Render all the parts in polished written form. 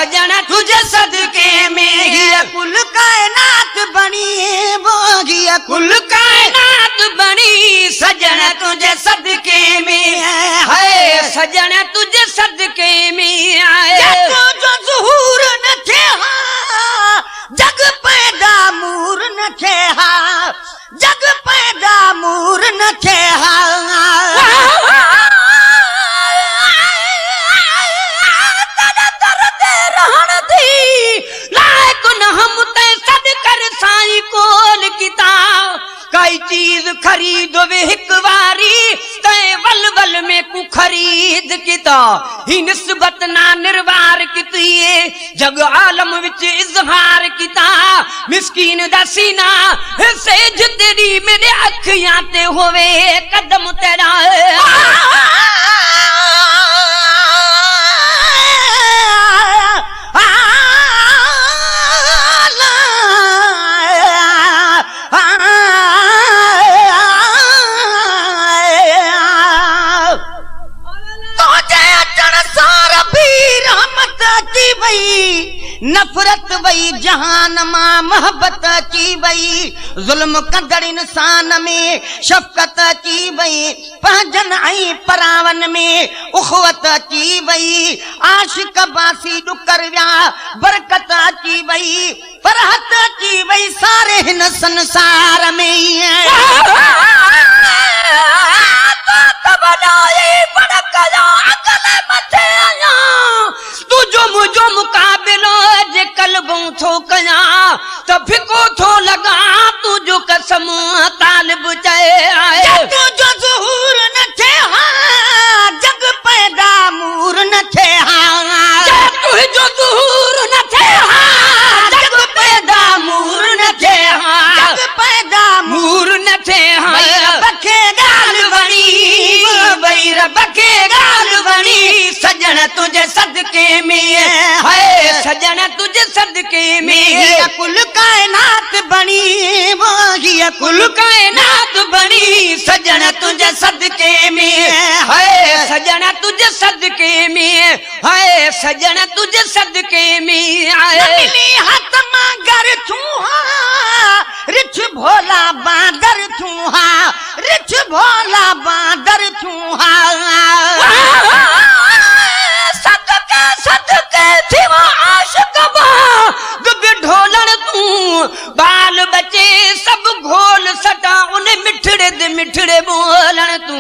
सजन तुझे सदके में ये कुल कायनात बनी बोगी कुल कायनात बनी सजन तुझे सदके में है सजन तुझे सदके में आए जो ज़हूर न थे जग पैदा मूर न थे जग पैदा मूर न थे कई चीज खरीद वे एक वारी तय वल वल में कु खरीद किता ही निस्बत ना निर्वार किती जग आलम विच इजहार किता मिस्कीन दा सीना से जितनी मेरे अखियां ते होवे कदम तेरा नफरत वही जहान मां मोहब्बत की वही जुल्म कदर इंसान में शफकत की वही पहजन आई परावन में उखवत की वही आशिक बासी डुकर व्या बरकत की वही फरहत की वही सारे हिन संसार में तू जो मुझो मुकाबिलो जे कलबों थो कया तो फिको थो लगा तू जो कसम तालिब चाहे आए तू जो ज़हूर न थे जग पैदा मूर न थे तू जो ज़हूर न थे जग पैदा मूर न थे जग पैदा मूर न थे बखे गाल बनी रब के गाल बनी सजन तुझे सदके में है सजन तुझे सदके में कुल कायनात बनी वो कुल कायनात बनी सजन तुझे सदके में है सजन तुझे सदके में है सजन तुझे सदके में आए मिली हाथ मांगर छूहा रिछ भोला बांदर छूहा रिछ भोला बांदर छूहा सदके सदके थी वो आशिक दुब ढोलन तू बाल बचे सब घोल सटा उन्हें मिठड़े दे मिठड़े बोलन तू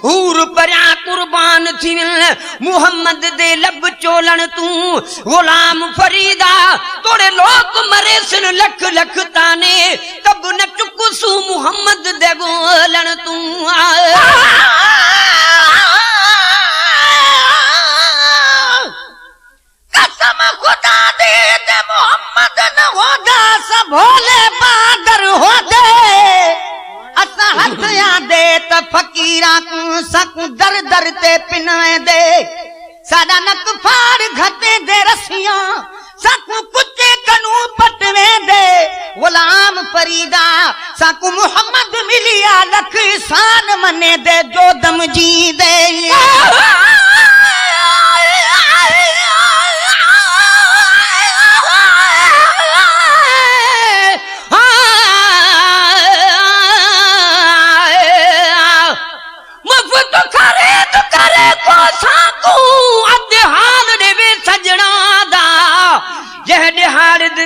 हूर परा कुर्बान थी मुहम्मद दे लब चोलन तू गुलाम फरीदा तोड़े लोग मरे सिन लख लख ताने तब न चुकसू मुहम्मद दे गोलन तू कसम खुदा दे मोहम्मद न होदा सब भोले बादर हो दे असा हथिया दे त फकीरा को सकू दर दर ते पिनाए दे साडा नक फाड़ घटे दे रसियां सकू कुचे कनू पटवे दे गुलाम फरीदा सकू मुहम्मद मिलिया लख शान मने दे जो दम जी दे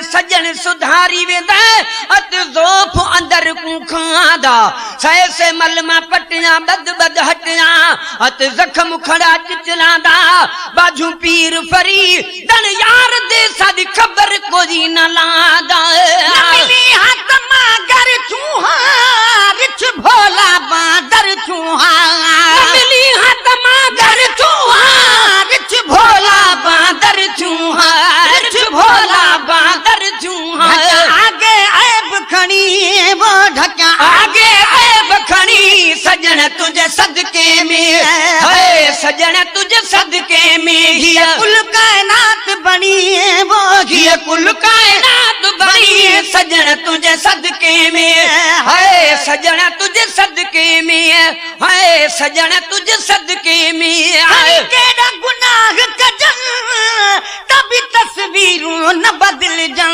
सजन सुधारी वेंदा अत ज़ोफ अंदर को खादा सै से मलमा पटिया बद बद हटिया अत जख्म खड़ा चिचलादा बाजू पीर फरी दन यार दे सादी खबर कोई न लादा मिली हाथ मागर छूहा रिछ भोला बांदर छूहा मिली हाथ मागर छूहा रिछ भोला बांदर छूहा रिछ भोला बांदर छूहा आगे ऐब खणी वो ढका आगे ऐब खणी सजन तुझे सदके में है सजन तुझे सदके में ही कुल कायनात बनी वो ये कुल कायनात बनी सजन तुझे सदके में है सजन तुझे सदके में है सजन तुझे सदके में केड़ा गुनाह कजन तभी तस्वीर तस्वीरों न बदल जन,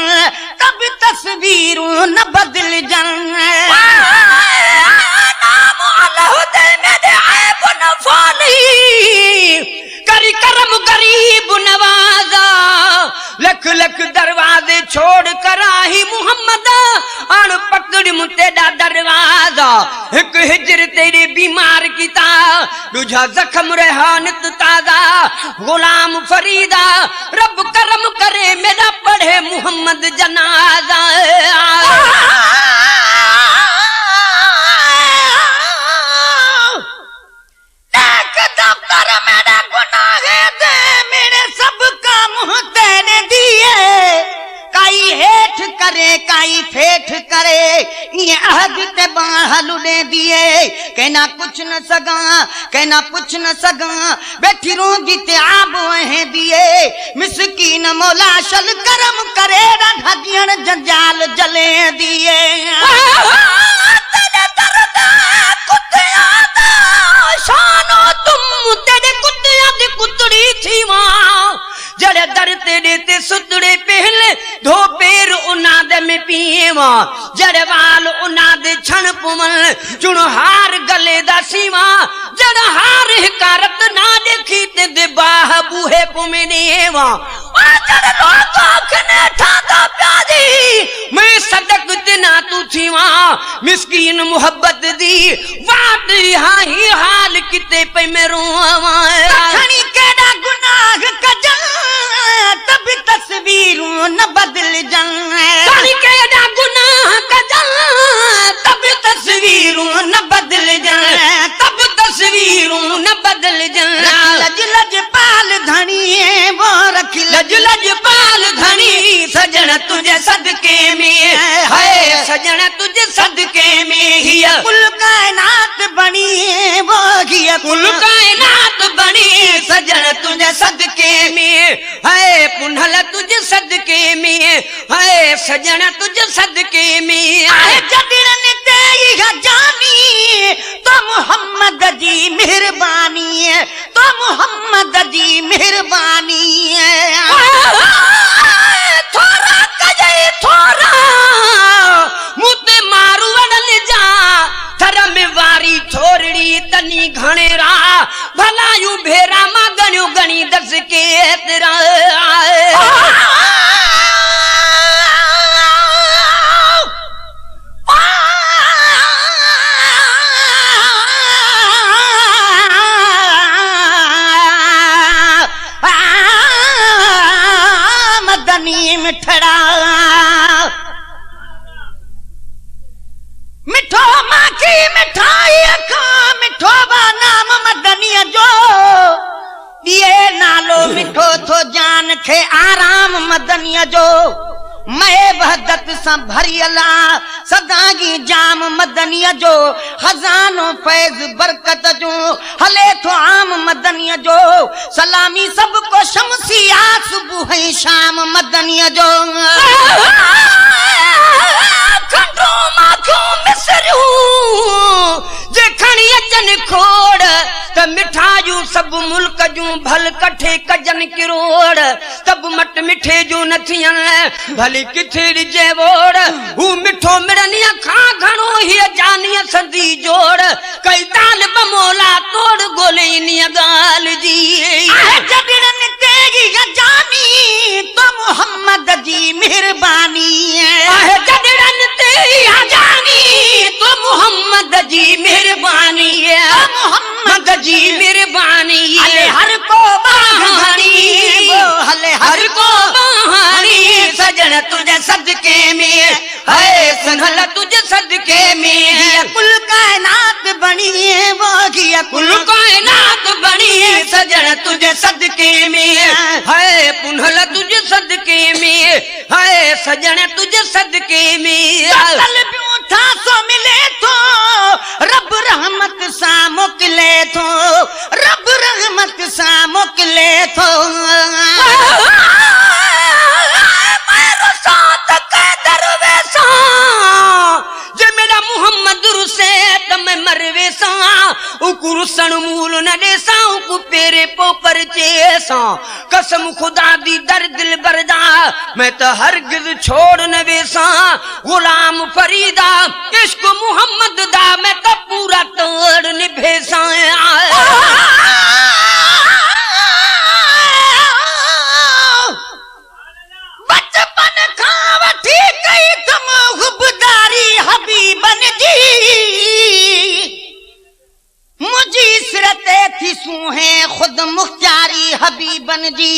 तब तस्वीरों न बदल जन। नाम अल्लाह दे मेरे ऐब न फाली, करी करम गरीब नवाजा, लख लख दरवाजे छोड़ कर आही मुहम्मद, अण पकड़ मुतेदा दरवाजा। एक हिजर तेरे बीमार किता, दूजा जख्म रेहानत ताजा, गुलाम फरीदा रब करम करे मेरा पढ़े मुहम्मद जनाजा। दफ्तर मेरा गुनाह दे, मेरे सब काम तेने दिए, काई हेठ करे काई फेठ करे, ये अहद ते बाहलू ने दिए, कहना कुछ न सगा कहना कुछ न सगा, बैठी रोंदी ते आब वहे दिए, मिसकीन मौला शल करम करे, ढगियन जंजाल जले दिए। शानो तुम तेरे कुत्तियां दी कुतड़ी थी मां, जड़े दर तेरे ते सुतड़े पहले धो पैर उना दे में पीवा, जड़े वाल उना दे छण पुमल, चुनो हार गले दा सीमा, जड़ा हार हिकारत ना देखी ते दे बाह बूहे पुमे नेवा। जड़े लोग आखने ठाता प्यादी, मैं सदक दिना तू थी मां, मिस्कीन मुहब्बत दी वाट हाही हाल किते पे मेरो खणी केड़ा गुनाह कजन, तब तस्वीरों न बदल जन। खणी केड़ा गुनाह कजन, तब तस्वीरों न बदल जन, तब तस्वीरों न बदल जन। लज लज पाल धनी वो रखी, लज लज पाल धनी, सजन तुझे सदके में है, सजन तुझे सदके में ही कुल कायनात बनी वो ही, कुल कायनात बनी, सजन तुझे सदके में है, पुनहल तुझे सदके में है, सजन तुझे सदके में है। जबरन तेरी जानी तो मोहम्मद जी मेहरबानी है, तो मोहम्मद जी मेहरबानी है। थोड़ा कजई थोड़ा मुते मारू वडल जा, थर में वारी छोरड़ी तनी घणेरा, भला यू भेरा मा गणियो गणी दस के तेरा। मदनी मिठड़ा मिठो माखी मिठाई खा, मिठो बा नाम मदनी जो, दिए नालो मिठो थो जान खे आराम मदनी जो। मैं वहदत सा भरियला सदागी जाम मदनिया जो, खजानो फैज बरकत जो हले तो आम मदनिया जो, सलामी सबको शमसिया सुबह है शाम मदनिया जो। खंडो माखो मिसरू जे खणी अचन खोड़, त मिठाइयूं सब मुल्क जूं भल कठे कजन किरोड़, तब मट मिठे जो न थियन भली किथे जे वोड़, हू मिठो मिड़निया खा घणो ही जानिया संदी जोड़, कई ताल बमोला तोड़ गोले इनिया गाल जी। जबरन तेरी जानी तो मोहम्मद जी मेहरबानी है, जबरन तेरी जानी तो मोहम्मद जी मेहरबानी है, मोहम्मद जी मेहरबानी है। हर को बहानी हले हर को बहानी, सजन तुझे सदके में है, सुनल तुझे सदके में, कुल कायनात बनी है वो किया, कुल कायनात बनी, सजन तुझे सदके में है, पुनहल तुझे सदके में है, सजन तुझे सदके में। कल था सो मिले तो रब रहमत सा मोकले तो, रब रहमत सा मोकले तो। मेरे साथ के दरवेसा जे मेरा मुहम्मद रुसे तम मरवेसा, उकुरसन मूल न देसा को पेरे पोपर चेसा कसम खुदा दी दर दिल बरदा मैं तो हरगिज छोड़ न वेसा गुलाम फरीदा इश्क मोहम्मद दा मैं तो पूरा तोड़ निभेसा बचपन खां वठी कई तुम गुबदारी हबीबन जी मुझी सिरते थी सूहे खुद मुख्तारी हबीबन जी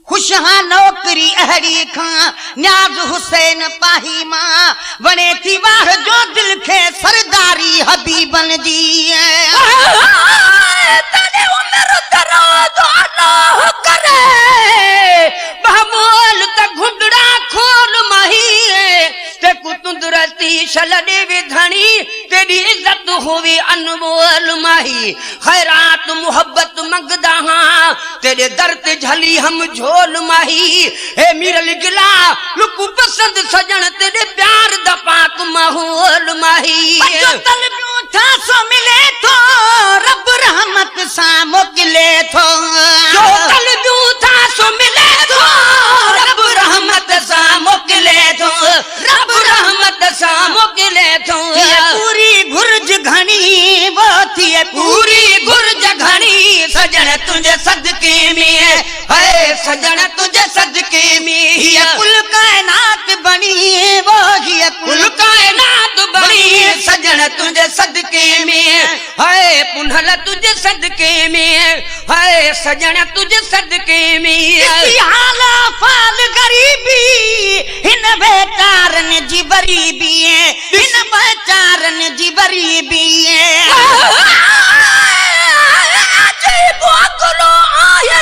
खुशहा नौकरी अहड़ी खां न्याज हुसैन पाही मां वणे थी वाह जो दिल खे सरदारी हबीबन जी तने उम्र दराज अल्लाह करे बहमोल त घुंडड़ा खोल माही ते कुतुंदरती शल दे विधणी तेरी इज्जत होवे अनमोल माही खैरात मोहब्बत मंगदा हां तेरे दर ते झली हम झोल माही हे मिरल गिला लुकु पसंद सजन तेरे प्यार दा पाक माहौल माही जो तलबियों था सो मिले तो रब रहमत सा मोकले थो जो तलबियों था सो मिले तो रब रहमत सा मोकले थो रब रहमत सा मोकले थो पूरी गुरज घनी वो थी पूरी गुरज घनी सजन तुझे सदके में है सजन तुझे सदके में कुल कायनात बनी वो ही कुल कायनात बनी सजन तुझे सदके में है पुनहल तुझे सदके में है सजन तुझे सदके में हाला फाल गरीबी इन बेचारन जी गरीबी इन बेचारन जी गरीबी बोकलो आया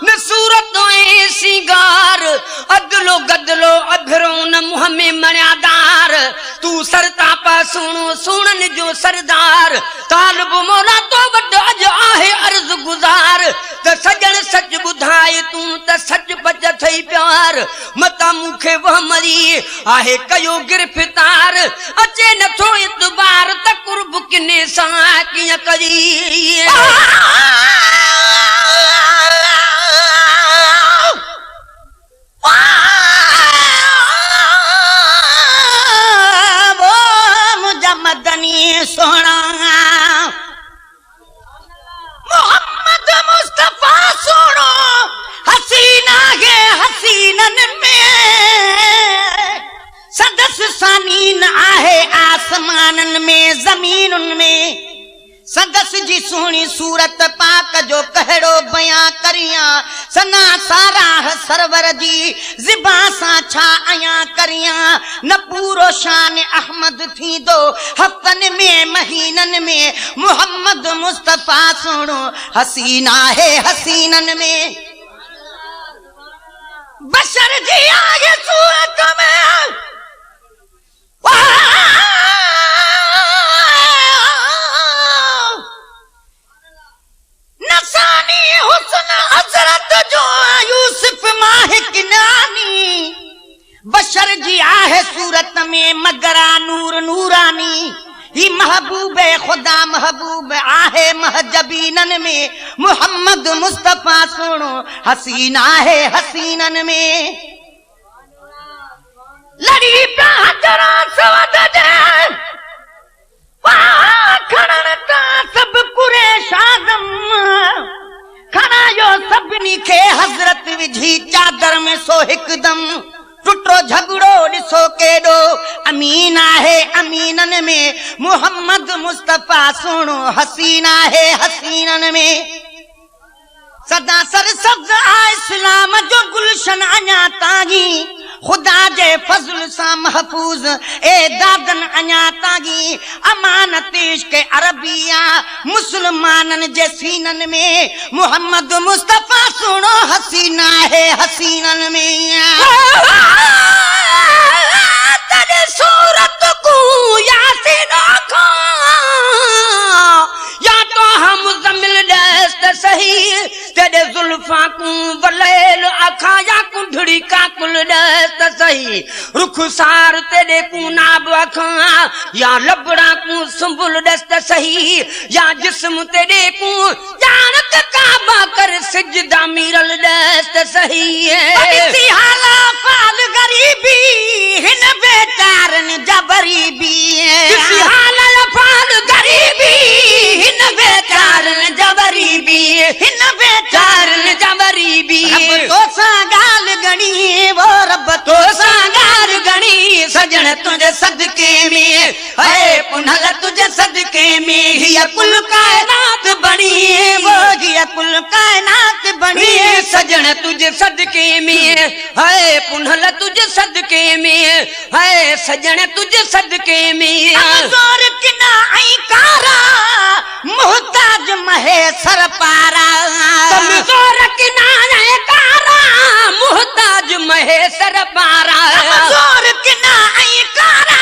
न सूरत सिंगार अदलो गदलो अभरोन मुँह में मर्यादार तू सरता पा सुनो सुनन जो सरदार तालब मोला तो वड्डो अज आहे अर्ज गुजार त सजन सच बुधाए तू त सच बच थई प्यार मता मुखे वह मरी आहे कयो गिरफ्तार अचे न थो इतबार त कुर्ब किने सा किया करी मदनी सोना मोहम्मद मुस्तफा सोनो हसीना है हसीनन में सदस सानीन आहे आसमानन में जमीनुन में सदस जी सोनी सूरत पाक जो कहड़ो बयां करिया सना सारा सरवर जी ज़िबा सा छा आया करिया न पूरो शान अहमद थी दो हफ्तन में महीनन में मोहम्मद मुस्तफा सुनो हसीना है हसीनन में बशर जी आगे सूरत में नसानी हुस्न हजरत जो यूसुफ माहिक नानी बशर जी आहे सूरत में मगरा नूर नूरानी ही महबूब खुदा महबूब आहे महजबीनन में मोहम्मद मुस्तफा सुनो हसीना है हसीनन में लड़ी प्या हजरा सवद दे खड़न ता सब कुरेश आज़म खड़ा यो सभिनी खे हजरत विझी चादर में सो हिकदम टुटो झगड़ो ॾिसो केॾो अमीन आहे अमीनन में मोहम्मद मुस्तफा सुनो हसीना है हसीनन में सदा सरसब्ज आ इस्लाम जो गुलशन अञा तागी खुदा जे फज़ल सा महफूज ए दादन अञा तागी अमानत इश्क अरबिया मुसलमानन जे सीनन में मोहम्मद मुस्तफा सुनो हसीना है हसीनन में तेरे सूरत को यासीन या तो हम मुज़म्मिल दस्त सही तेरे जुल्फा को वलेल अखाया कुंडड़ी का कुल दस्त सही रुखसार तेरे को नाब अखा या लबड़ा को सुंबुल दस्त सही या जिस्म तेरे को जानत काबा कर सिजदा मिरल दस्त सही है इसी हाला फाल गरीबी हिन बेचारन जबरीबी इसी हाला फाल गरीबी हिन बेचारन जबरीबी हिन बेचारन जबरीबी रब तो सा गाल गणी वो रब तो सांगार गणी सजन तुझे सदके में है पुनल तुझे सदके में हिया कुल कायनात बनी वो हिया कुल कायनात बनी सजन तुझे सदके में है पुनल तुझे सदके में है सजन तुझे सदके में जोर किना आई कारा मोहताज महेशर पारा कमजोर किनारे कारा मोहताज महेशर पारा जोर किना आई कारा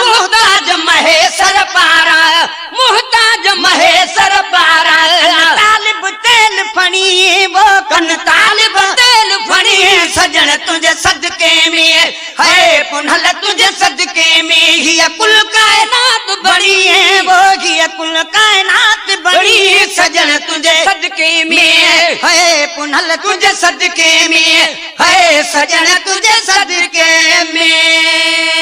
मोहताज महेशर पारा मोहताज महेशर पारा तालिब तेल फणी वो कन तालिब तेल फणी सजन तुझे सदके में है पुनल तुझे सदके में ही कुल कायनात बड़ी है वो हिया कुल कायनात बनी बड़ी सजन तुझे सदके में है पुनल तुझे सदके में है सजन तुझे सदके में